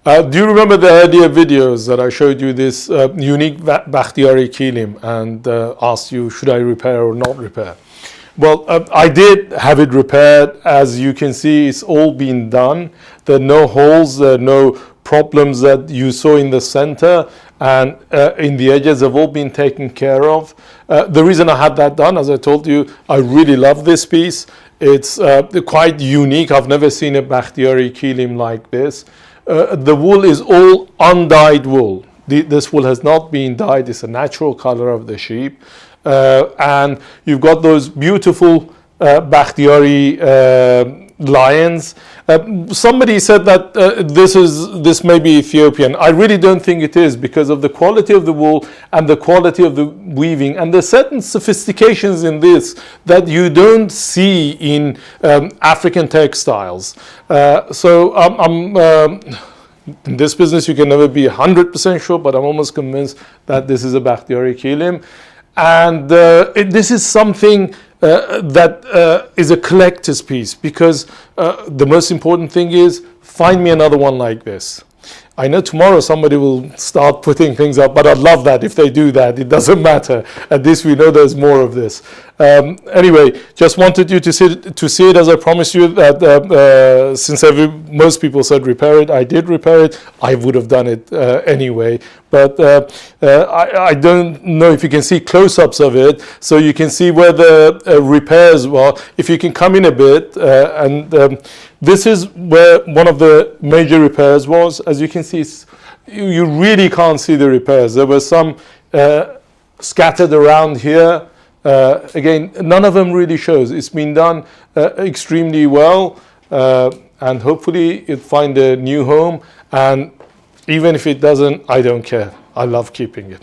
Do you remember the earlier videos that I showed you this unique Bakhtiari kilim and asked you, should I repair or not repair? Well, I did have it repaired. As you can see, it's all been done. There are no holes, there are no problems that you saw in the center, and in the edges have all been taken care of. The reason I had that done, as I told you, I really love this piece. It's quite unique. I've never seen a Bakhtiari kilim like this. The wool is all undyed wool. This wool has not been dyed. It's a natural color of the sheep. And you've got those beautiful Bakhtiari lions. Somebody said that this may be Ethiopian. I really don't think it is, because of the quality of the wool and the quality of the weaving, and there's certain sophistications in this that you don't see in African textiles. In this business you can never be 100% sure, but I'm almost convinced that this is a Bakhtiari kilim. And this is something that is a collector's piece, because the most important thing is, find me another one like this. I know tomorrow somebody will start putting things up, but I'd love that if they do that. It doesn't matter. At least we know there's more of this. Anyway, just wanted you to see it as I promised you that since most people said repair it, I did repair it. I would have done it anyway. But I don't know if you can see close-ups of it, so you can see where the repairs were. If you can come in a bit, this is where one of the major repairs was. As you can see, you really can't see the repairs. There were some scattered around here. Again, none of them really shows. It's been done extremely well, and hopefully it'll find a new home. And even if it doesn't, I don't care. I love keeping it.